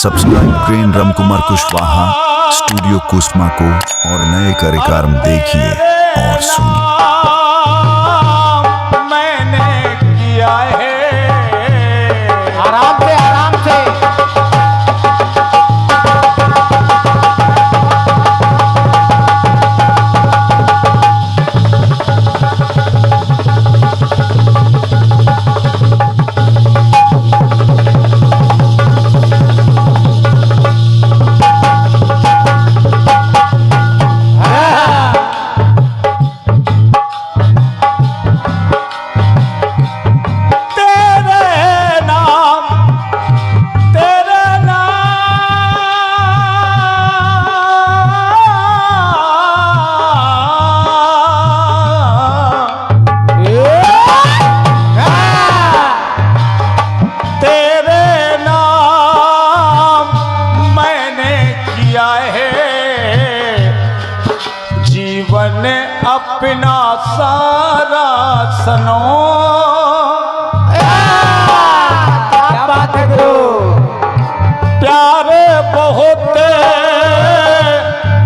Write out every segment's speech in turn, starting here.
Subscribe करें Ramkumar Kushwaha studio Kusma को और नए कार्यक्रम देखिए और सुनिए। मैंने किया है आराम से आराम से। अपना सारा सनो। क्या बात है गुरु। प्यार बहुत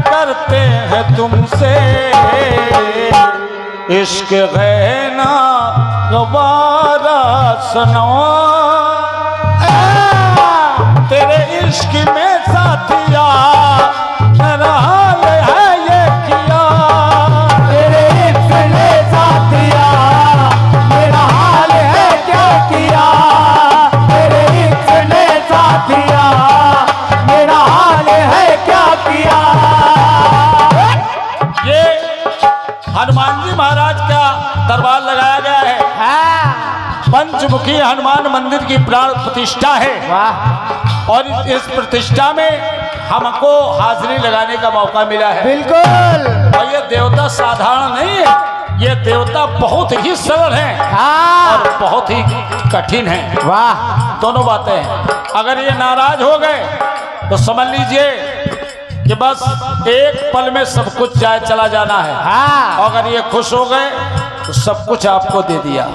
करते हैं तुमसे, इश्क है ना गवारा सनो। तेरे इश्क में साथिया मेरा हाल है ये किया। तेरे इश्क ने साथिया मेरा हाल है क्या किया। तेरे इश्क ने साथिया मेरा हाल है क्या किया। ये हनुमान जी महाराज का दरबार लगाया गया है। पंचमुखी हनुमान मंदिर की प्राण प्रतिष्ठा है। वाह। और इस प्रतिष्ठा में हमको हाजिरी लगाने का मौका मिला है। बिल्कुल। और ये देवता साधारण नहीं है, ये देवता बहुत ही सरल है और बहुत ही कठिन है। वाह। दोनों बातें हैं। अगर ये नाराज हो गए तो समझ लीजिए कि बस एक पल में सब कुछ जाए चला जाना है। और अगर ये खुश हो गए तो सब कुछ आपको दे दिया।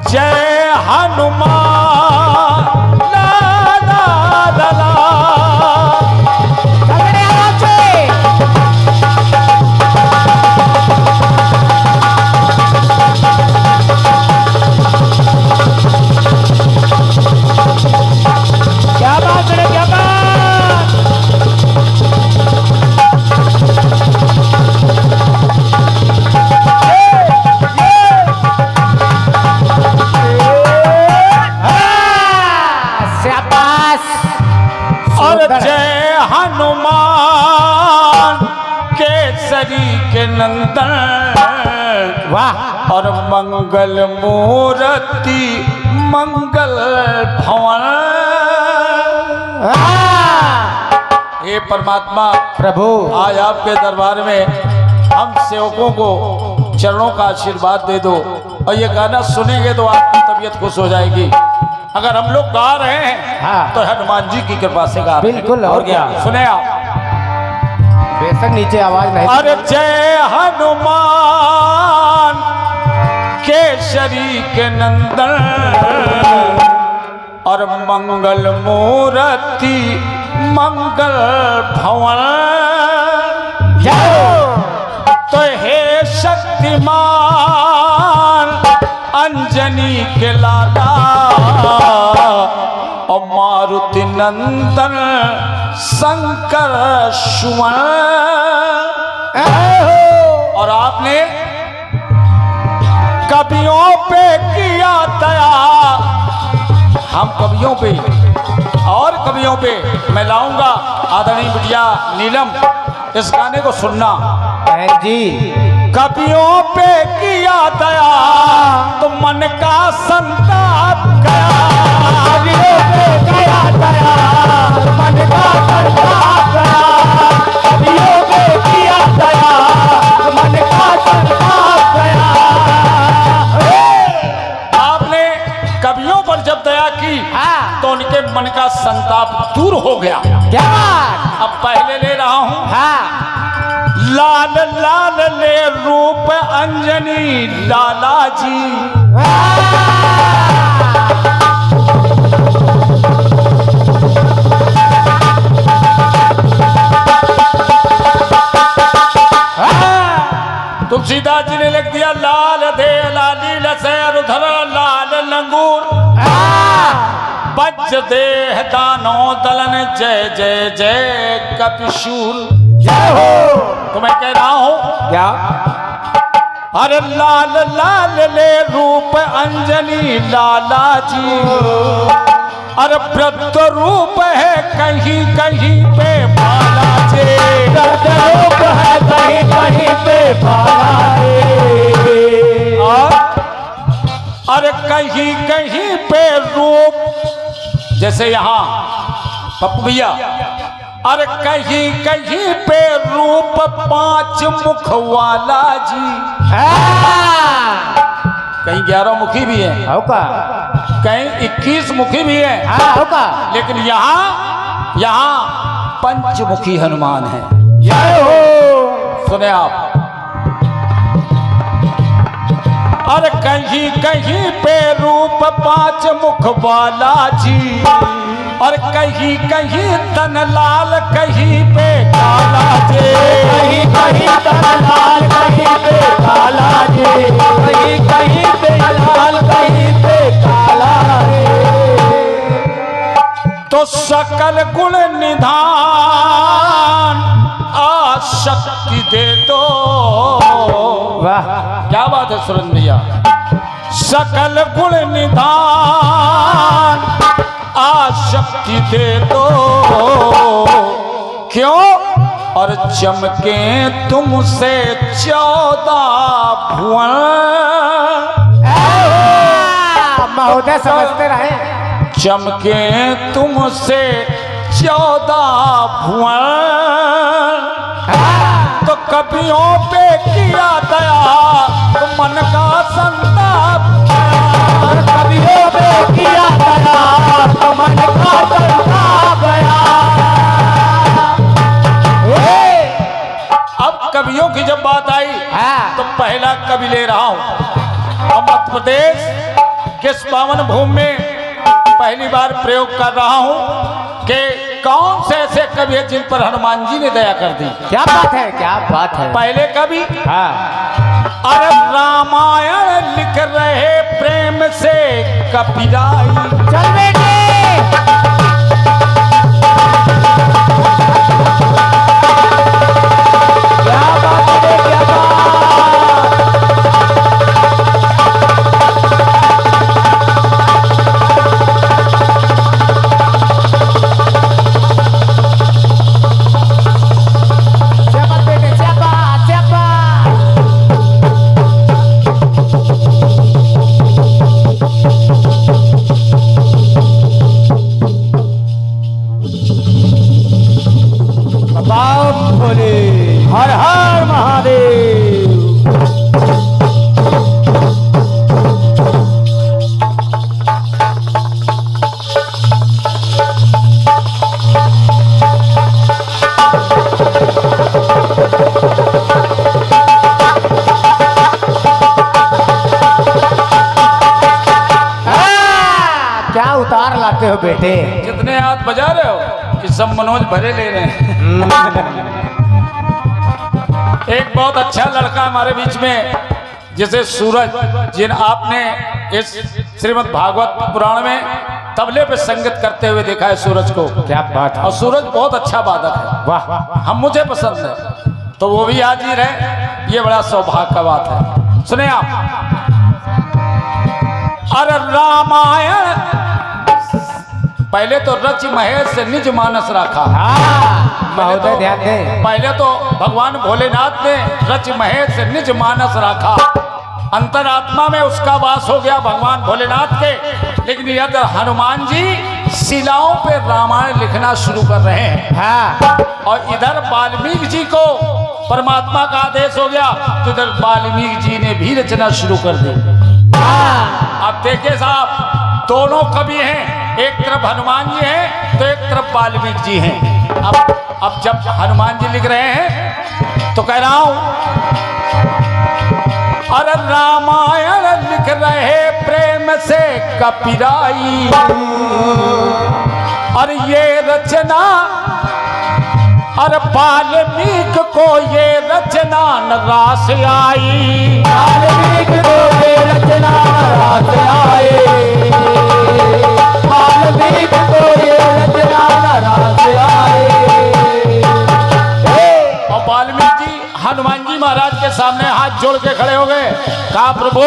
जय हनुमान ला ला ला ला। क्या बात है क्या बात। और जय हनुमान केसरी के नंदन। वाह। और मंगल मूर्ति मंगल भवन। हे परमात्मा प्रभु आज आपके दरबार में हम सेवकों को चरणों का आशीर्वाद दे दो। और ये गाना सुनेंगे तो आपकी तबीयत खुश हो जाएगी। अगर हम लोग गा रहे हैं तो हनुमान जी की कृपा से गा रहे हैं। बिल्कुल। और क्या सुने आप। बेशक नीचे आवाज नहीं। अरे जय हनुमान केसरी के नंदन। और मंगल मूर्ति मंगल भवन। तो हे शक्तिमान अंजनी के लाला और मारुति नंदन शंकर सुवन। और आपने कवियों पे किया दया। हम कवियों पे और कवियों पे मैं लाऊंगा आदरणीय बिटिया नीलम। इस गाने को सुनना जी। कवियों पे किया दया तो मन का संताप गया। कवियों पे किया दया मन का संताप गया। कवियों पे किया दया मन का संताप गया। आपने कवियों पर जब दया की तो उनके मन का संताप दूर हो गया। क्या अब पहले ले रहा हूं। लाल लाल ले रूप अंजनी लाला जी। वज्र देह दानो दलन जय जय जय कपिशूल। जय हो। तो मैं कह रहा हूं क्या? अरे लाल लाल ले रूप अंजनी लाला जी, अरे वृद्ध रूप है कहीं कहीं पे बालाजी, वृद्ध रूप है कहीं कहीं पे बालाजी, अरे कहीं कहीं पे रूप जैसे यहाँ पप्पू भैया, अरे कहीं कहीं पे रूप 5 मुख वाला जी, कहीं 11 मुखी भी है, कहीं 21 मुखी भी है, लेकिन यहाँ पंचमुखी हनुमान है। जय हो। सुने आप, अरे कहीं कहीं पे रूप 5 मुख वाला जी, और कहीं कहीं तन लाल कहीं पे काला जी, कहीं कहीं तन लाल कहीं पे काला जी, कहीं कहीं पे लाल कहीं पे काला रे। तो सकल गुण निधान आशक्ति दे दो। वाह, क्या बात है सुरेंद्र भैया, सकल गुण निधान आशक्ति दे दो, क्यों? और चमके तुमसे 14 भुवन। महोदय समझते रहे। चमके तुमसे 14 भुवन, तो कवियों पे किया दया तो मन का संताप, कवियों पे किया दया तो मन का संताप गया। अब कवियों की जब बात आई तो पहला कवि ले रहा हूं, और मध्य प्रदेश किस पावन भूमि में पहली बार प्रयोग कर रहा हूं कि कौन से ऐसे कवि हैं जिन पर हनुमान जी ने दया कर दी। क्या बात है, क्या बात है। पहले कवि अरे रामायण लिख रहे प्रेम से कपिराई। चल बेटे। क्या बात है, क्या बात। हर हर महादेव। क्या उतार लाते हो बेटे। कितने हाथ बजा रहे हो कि सब मनोज भरे ले रहे हैं। एक बहुत अच्छा लड़का हमारे बीच में, जिसे सूरज, जिन आपने इस श्रीमद् भागवत पुराण में तबले पे संगीत करते हुए देखा है सूरज को। क्या बात है। और सूरज बहुत अच्छा वादक है, वाह, हम मुझे पसंद है, तो वो भी आज ही रहे, ये बड़ा सौभाग्य का बात है। सुने आप, अरे रामायण पहले तो रच महेश से निज मानस रखा। महोदय ध्यान दें। पहले तो भगवान भोलेनाथ ने रच महेश से निज मानस रखा, अंतरात्मा में उसका वास हो गया भगवान भोलेनाथ के। लेकिन इधर हनुमान जी शिलाओं पे रामायण लिखना शुरू कर रहे हैं, और इधर वाल्मीकि जी को परमात्मा का आदेश हो गया, तो इधर वाल्मीकि जी ने भी रचना शुरू कर दी। अब देखिए साहब, दोनों कवि हैं, एक तरफ हनुमान जी हैं तो एक तरफ वाल्मीकि जी हैं। अब जब हनुमान जी लिख रहे हैं तो कह रहा हूं, अरे रामायण लिख रहे प्रेम से कपिराई, और ये रचना, अरे वाल्मीकि को ये रचना न रास आई, वाल्मीकि को ये रचना न रास आई, वाल्मीकि कहा प्रभु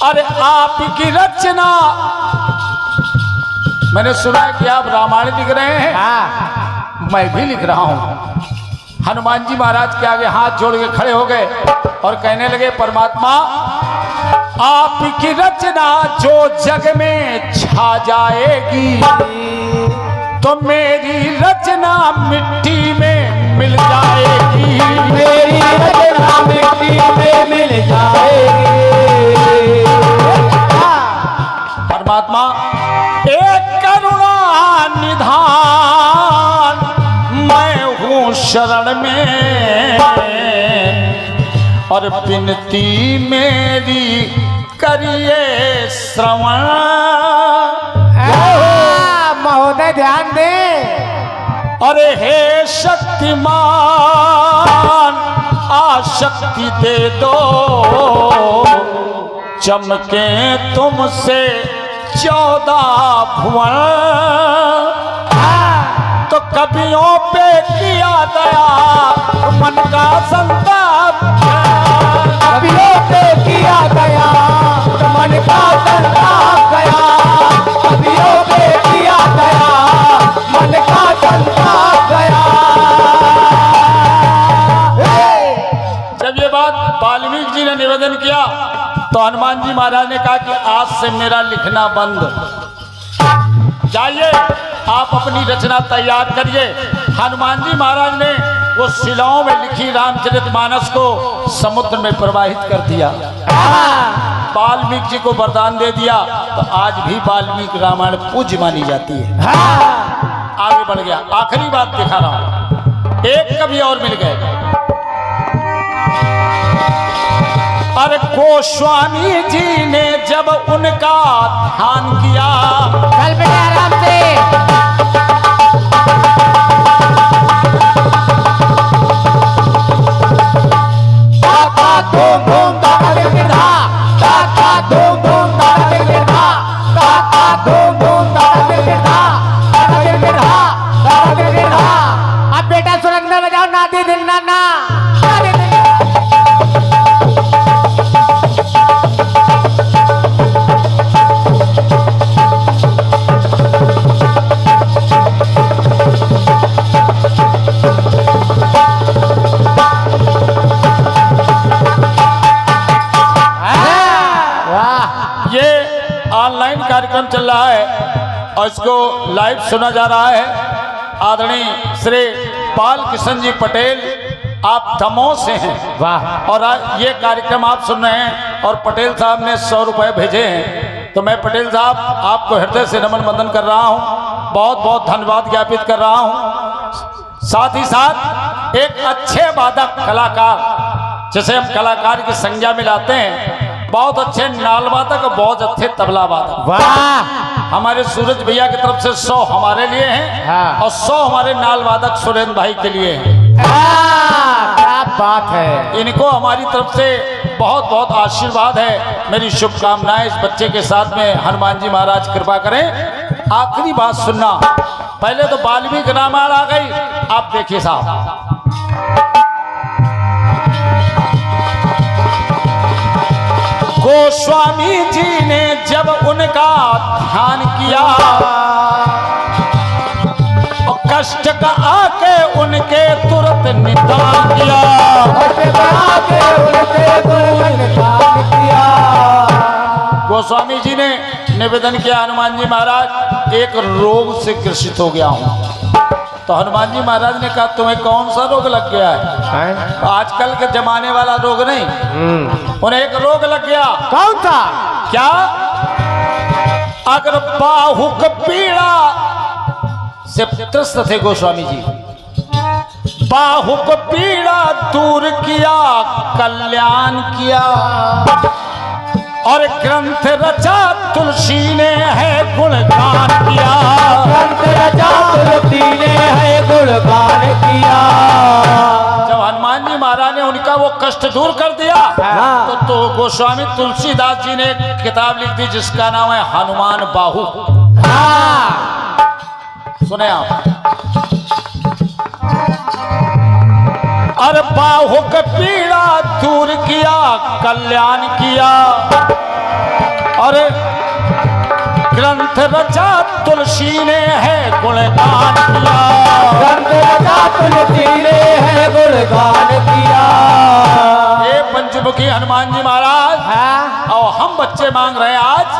अरे आपकी रचना, मैंने सुना है कि आप रामायण लिख रहे हैं, मैं भी लिख रहा हूं। हनुमान जी महाराज के आगे हाथ जोड़ के खड़े हो गए और कहने लगे परमात्मा आपकी रचना जो जग में छा जाएगी तो मेरी रचना मिट्टी में मिल जाएगी, मेरी रचना मिट्टी में मिल जाएगी। परमात्मा एक करुणा निधान मैं हूँ शरण में और विनती मेरी करिए श्रवण। महोदय ध्यान दे। अरे हे शक्तिमान आशक्ति दे दो, चमके तुमसे 14 भुवन। तो कवियों पे किया दया मन का संताप, कवियों पे किया गया मन का संताप गया, कवियों पे किया गया मन का संताप गया। जब ये बात वाल्मीकि जी ने निवेदन किया तो हनुमान जी महाराज ने कहा कि आज से मेरा लिखना बंद, जाइए आप अपनी रचना तैयार करिए। हनुमान जी महाराज ने वो शिलाओं में लिखी रामचरितमानस को समुद्र में प्रवाहित कर दिया, वाल्मीकि जी को वरदान दे दिया। तो आज भी वाल्मीकि रामायण पूज्य मानी जाती है। आगे बढ़ गया, आखिरी बात दिखा रहा हूं, एक कवि और मिल गए। अरे गोस्वामी जी ने जब उनका ध्यान किया, चल बेटे आराम से। ताका धूम धूम ताका गिरधा, ताका धूम धूम ताका गिरधा, ताका धूम धूम ताका गिरधा, ताका गिरधा, ताका गिरधा। अब बेटा सुरंग बजाओ ना दे दिल ना ना। ऑनलाइन कार्यक्रम चल रहा है और इसको लाइव सुना जा रहा है। आदरणीय श्री पाल किशन जी पटेल आप दमोह से हैं, वाह। और ये कार्यक्रम आप सुन रहे हैं और पटेल साहब ने 100 रुपए भेजे हैं। तो मैं पटेल साहब आपको हृदय से नमन बंदन कर रहा हूं, बहुत बहुत धन्यवाद ज्ञापित कर रहा हूं। साथ ही साथ एक अच्छे वादक कलाकार, जैसे हम कलाकार की संज्ञा में लाते हैं, बहुत अच्छे नाल वादक और बहुत अच्छे तबला वादक, वाह। हमारे सूरज भैया की तरफ से 100 हमारे लिए हैं, हाँ। और 100 हमारे नाल वादक सुरेंद्र भाई के लिए हैं। क्या बात है। इनको हमारी तरफ से बहुत बहुत आशीर्वाद है, मेरी शुभकामनाएं इस बच्चे के साथ में। हनुमान जी महाराज कृपा करें। आखिरी बात सुनना, पहले तो वाल्मीकि रामायण आ गई, आप देखिए साहब, गोस्वामी जी ने जब उनका ध्यान किया और कष्ट का आके उनके तुरंत निदान किया, गोस्वामी जी ने निवेदन किया हनुमान जी महाराज एक रोग से ग्रसित हो गया हूं। तो हनुमान जी महाराज ने कहा तुम्हें कौन सा रोग लग गया है? तो आजकल के जमाने वाला रोग नहीं, उन्हें एक रोग लग गया। कौन सा? क्या? अगर बाहुक पीड़ा से त्रस्त थे गोस्वामी जी, बाहुक पीड़ा दूर किया, कल्याण किया, और ग्रंथ रचा तुलसी ने है गुणगान किया, ग्रंथ रचा तुलसी ने है गुणगान किया। जब हनुमान जी महाराज ने उनका वो कष्ट दूर कर दिया, तो गोस्वामी तुलसीदास जी ने एक किताब लिख दी जिसका नाम है हनुमान बाहु। सुने आप, अरे बाहों का पीड़ा दूर किया, कल्याण किया। अरे ग्रंथ रचा तुलसी ने है गुणगान किया, ग्रंथ रचा तुलसी ने है गुणगान किया। ये पंचमुखी हनुमान जी महाराज और हम बच्चे मांग रहे हैं आज,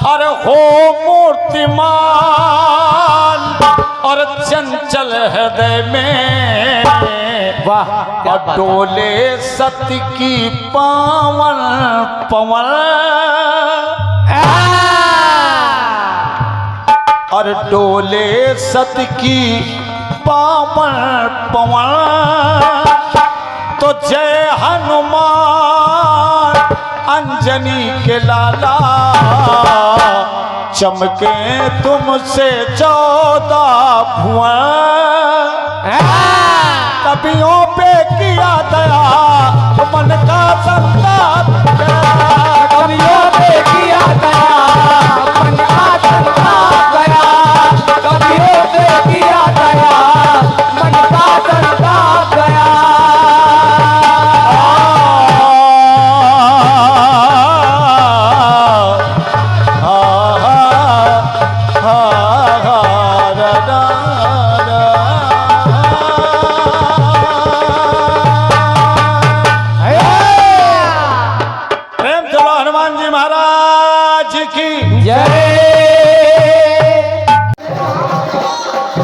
अरे हो मूर्तिमान और चंचल हृदय में, वाह और डोले सत्य की पावन पवन, और डोले सत्य की पावन पवन। तो जय हनुमान अंजनी के लाला, चमके तुमसे 14 भुवन। कवियों पे किया दया मन का संताप, कवियों पे किया दया मन का संताप गया, कवियों पे किया दया मन का संताप गया।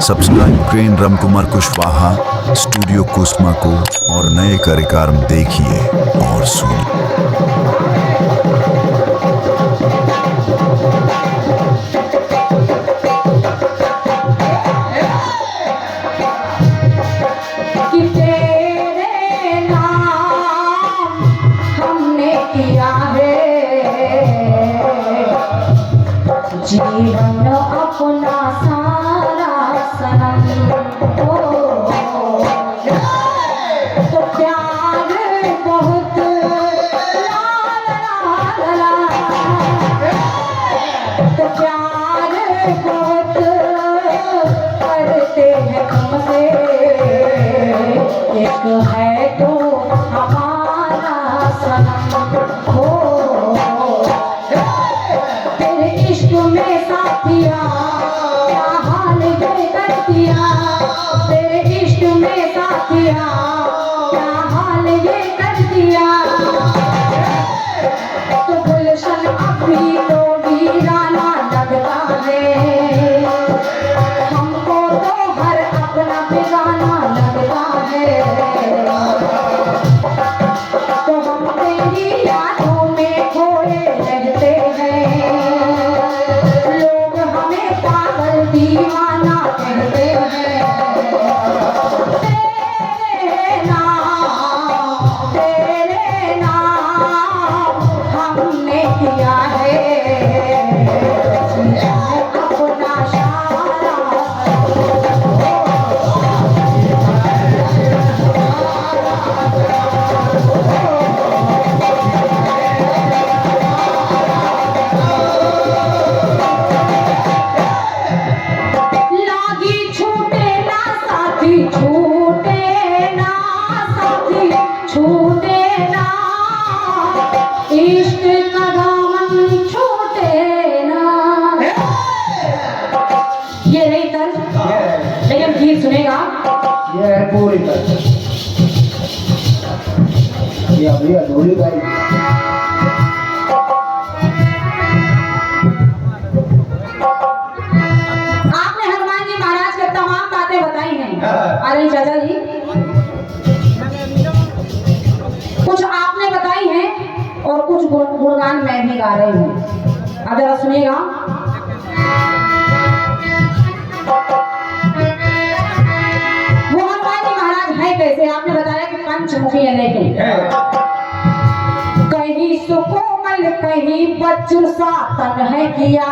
सब्सक्राइब करें रामकुमार कुशवाहा स्टूडियो कुसमा को और नए कार्यक्रम देखिए और सुनिए। कि तेरे नाम हमने किया है जीवन अपना सारा सनम, तो प्यार बहुत लाल लाल लाल, तो प्यार बहुत करते हैं तुमसे, एक है तो हमारा सनम हो। तेरे इश्क में साथिया क्या हाल ये कर दिया, तेरे इश्क में साथिया क्या हाल ये कर दिया। तो गुलशन अभी तो वीराना लगता है, हमको तो हर अपना बेगाना लगता है। तो हम तेरी यादों में खोए रहते हैं, लोग हमें पागल दीवाना कहते हैं। तेरे नाम हमने किया है अपना सारा। लागी छूटे ना साथी, छूटे ना साथी, छूटे ना इश्क का दामन, छूटे ना। ये नहीं तर्ज, लेकिन गीत सुनेगा। ये है पूरी तरह ये अभी अधूरी गाई। आपने हनुमान जी महाराज के तमाम बातें बताई हैं। अरे चाचा जी, कुछ आपने बताई हैं और कुछ गुणगान मैं भी गा रही हूँ। अब जरा सुनिएगा। वो हनुमान जी महाराज है कैसे, आपने बताया कि पंचमुखी है, लेकिन कहीं सुकोमल कहीं बच्चू सा तन है किया।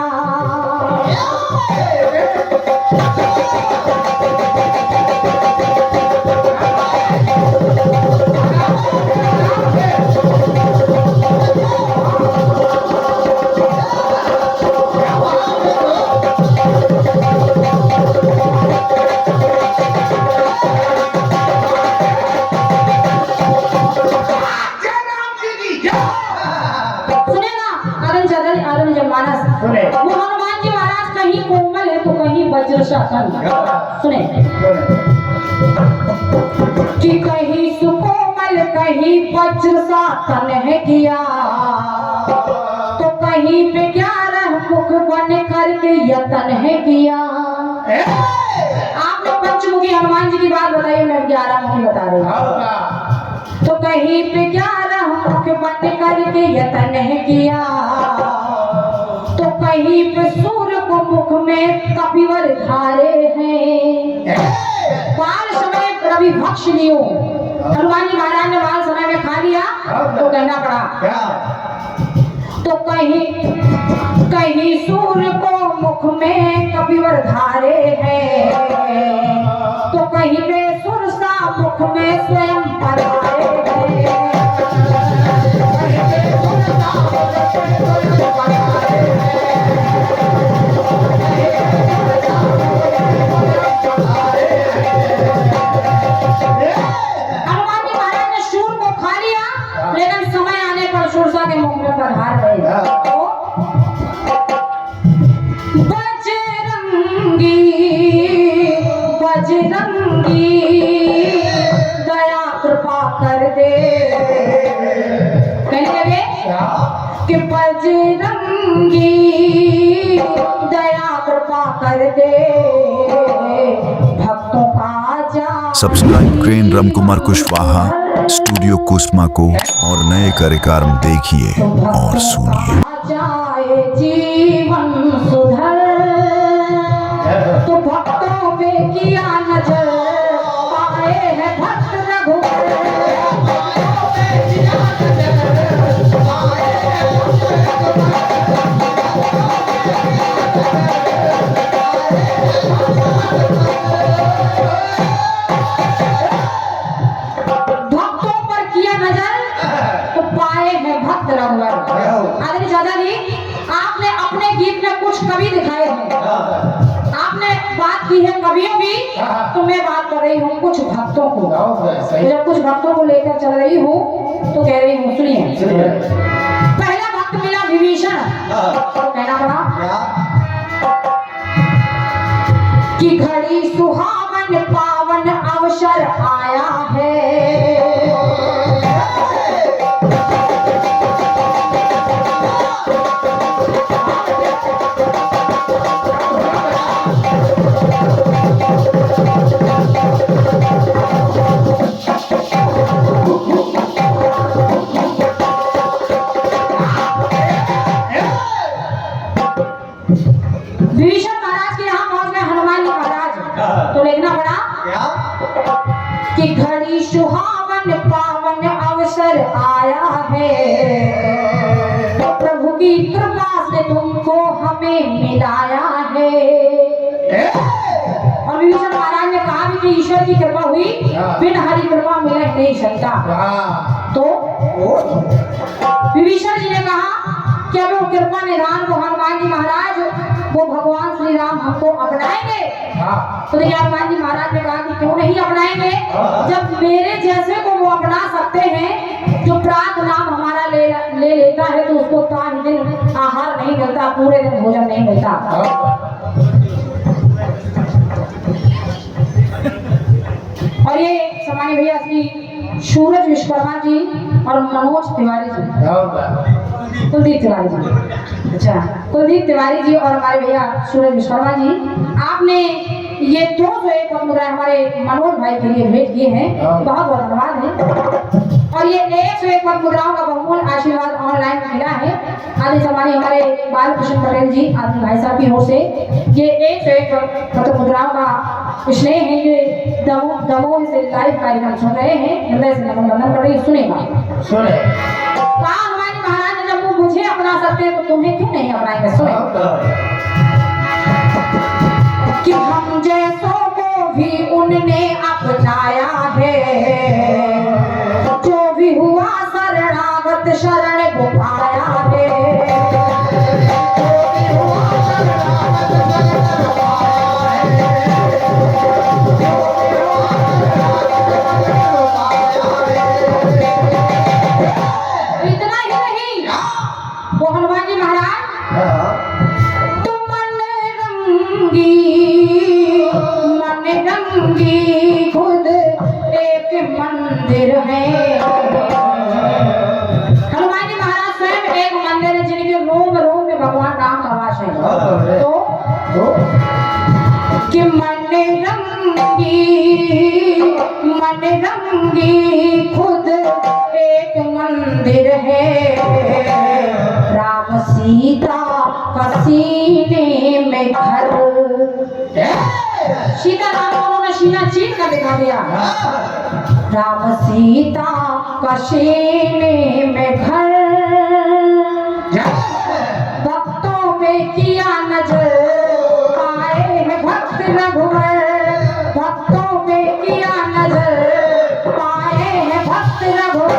कहीं कोमल है तो कहीं वज्र सा तन। सुने कि कहीं सुकोमल कहीं वज्र सा तन है किया, तो कहीं पे 11 मुख बन करके यतन है किया। आपने पंचमुखी हनुमान जी की बात बताई, मैं 11 मुखी बता रही हूँ। तो कहीं पे 11 मुख बन करके यतन है किया, तो कहीं पे सूर्य को मुख में कपिवर धारे हैं। बाल समय रवि भक्ष लियो, हनुमान जी महाराज ने बाल समय में खा लिया तो कहना पड़ा। तो कहीं सूर्य को मुख में कपिवर धारे हैं, तो कहीं पे सुरसा मुख में स्वयं पधारे हैं। हनुमान जी महाराज ने शूर को खा लिया, लेकिन समय आने पर सुरसा के मुख में पधार गए। बजरंगी दया कृपा कर दे, कहने लगे कि बजरंगी दया कृपा कर दे, भक्तों का जा। सब्सक्राइब करें राम कुमार कुशवाहा स्टूडियो कुसमा को और नए कार्यक्रम देखिए और सुनिए। जाए जीवन सुधर, तो भक्तों पे किया नजर, पाए हैं भक्त रघुवर। भक्तों पर किया नजर तो पाए हैं भक्त रघुवर। आदरणीय दादा जी, आपने अपने गीत में कुछ कवि दिखाए हैं, आपने बात की है कवियों की, तो मैं बात कर रही हूँ कुछ भक्तों को। जब कुछ भक्तों को लेकर चल रही हूँ तो कह रही हूँ, सुनिए। पहला भक्त मिला विभीषण, तो कहना पड़ा कि घड़ी सुहावन पावन अवसर आया है। विभीषण महाराज के यहाँ पहुंच गए हनुमान जी महाराज, तो लिखना पड़ा कि घड़ी सुहावन पावन अवसर आया है, तो प्रभु की कृपा से तुमको हमें मिलाया है। और विभीषण महाराज ने कहा भी कि ईश्वर की कृपा हुई, बिन हरि कृपा मिले नहीं सकता। तो विभीषण जी ने कहा कि अब वो कृपा निधान को हनुमान जी महाराज वो भगवान श्री राम हमको अपनाएंगे। तो देखिए हनुमान जी महाराज ने कहा कि क्यों नहीं अपनाएंगे, जब मेरे जैसे को वो अपना सकते हैं। जो प्रात नाम हमारा ले लेता है तो उसको तान दिन आहार नहीं मिलता, पूरे दिन भोजन नहीं मिलता। और ये समानी भैया श्री सूरज विश्वकर्मा जी और मनोज तिवारी जी, कुलदीप तिवारी जी, अच्छा कुलदीप तिवारी जी और हमारे भैया सूरज विश्वकर्मा जी, आपने ये 201 मुद्रा हमारे मनोज भाई के लिए भेंट किए हैं, बहुत बहुत धन्यवाद है। और ये 101 मुद्राओं का बहुमूल्य आशीर्वाद ऑनलाइन मिला है। आदि समानी हमारे बालकृष्ण पटेल जी आदि भाई साहब की ओर से ये 101 मुद्राओं का स्नेह है। ये दमोह से लाइव कार्यक्रम सुन रहे हैं, हृदय से नमन कर रही है, सुनेगा सुने कहा हनुमान जी महाराज ने जब वो मुझे अपना सकते हैं तो तुम्हें क्यों नहीं अपनाएंगे। सुने कि हम जैसों को भी उनने अपनाया है, जो भी हुआ शरणागत शरण को पाया है। इतना ही नहीं, वो हनुमान जी महाराज तुम मन मंदिर है। हनुमान जी महाराज स्वयं एक मंदिर है जिनके रोम रोम में भगवान राम का वास है। तो कि मन रंगी खुद एक मंदिर है, राम सीता का सीने में घर। सीता राम दोनों ने सीना चीर कर दिखा दिया। राम सीता का सीने में घर, भक्तों पे किया नजर आए हैं भक्त रघुवर। भक्तों पे किया नजर आए हैं भक्त रघुवर।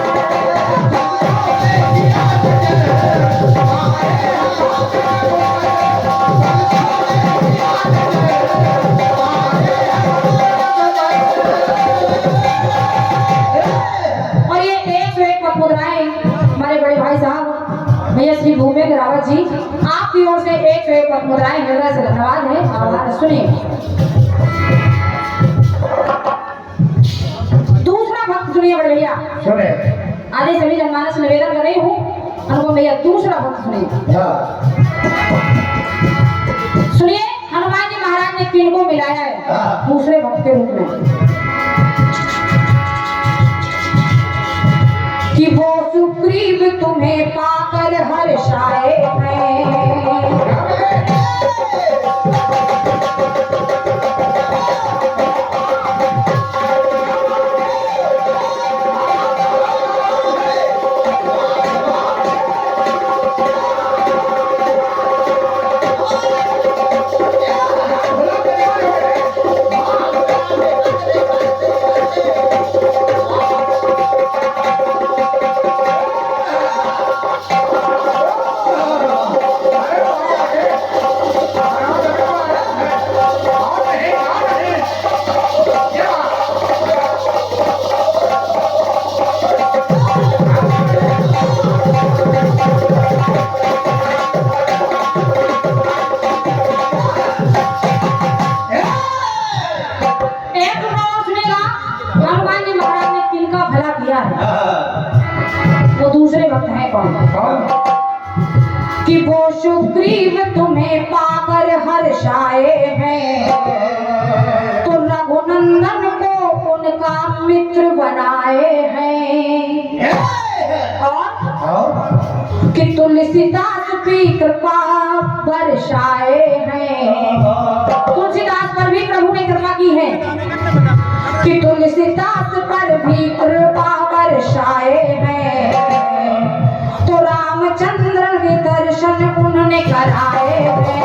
और ये 101 पद मुद्राएं हमारे बड़े भाई साहब भैया श्री भूपेंद्र रावत जी आपकी ओर से 101 पद मुद्राएं हृदय से धन्यवाद है। आभार। सुनिए दूसरा भक्त सुनिए बड़े भैया। आदि सभी जनमानस निवेदन कर रही हूँ अनुपम भैया दूसरा भक्त सुनिए। सुनिए हनुमान जी महाराज ने किनको मिलाया है दूसरे भक्त के रूप में कि वो सुग्रीव तुम्हें पाकर हर्षाए हैं। वो दूसरे भक्त हैं कौन? कि वो सुग्रीव तुम्हें पाकर हर्षाए हैं, तो रघुनंदन को उनका मित्र बनाए हैं। और कि तुलसीदास भी कृपा बरसाए हैं। तुलसीदास पर भी प्रभु ने कृपा की है कि तुलसीदास पर भी कृपा बरसाए हैं। तो रामचंद्र के दर्शन उन्होंने कराए हैं।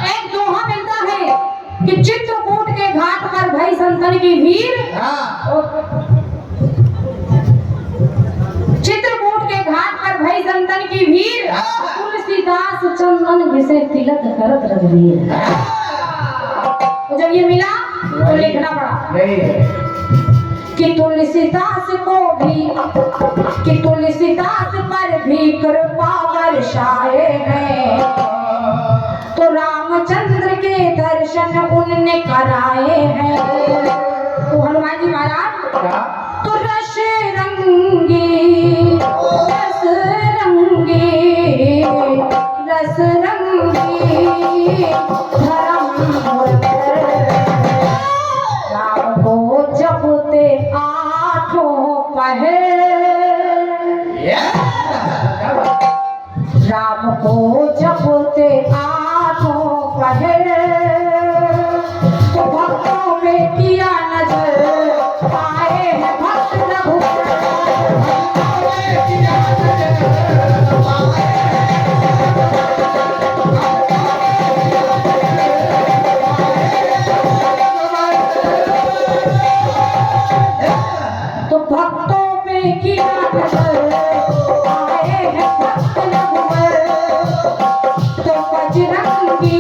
एक दोहा मिलता है कि चित्रकूट के घाट पर भई संतन की भीड़। चित्रकूट के घाट पर भई संतन की भीड़, तुलसीदास चंदन जिसे तिलक करत रघुवीर। तो जब ये मिला तो लिखना पड़ा कि तुलसीदास को भी, कि तुलसीदास पर भी कृपा बरसाए हैं। तो रामचंद्र के दर्शन उनने कराए हैं। तो हनुमान जी महाराज तो रस रंगी धर्म राम को जपते आठों पहर। राम को जपते आठों पहर, तो भक्तों में किया नजर आए हैं भक्त रघुवर। तो भक्तों पे किया नजर आए हैं भक्त रघुवर। तो बजरंगी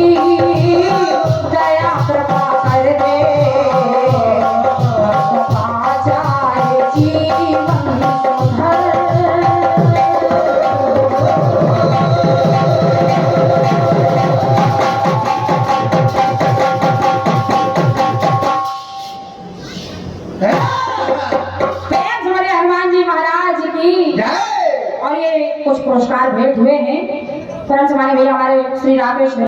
हमारे श्री रामेश्वर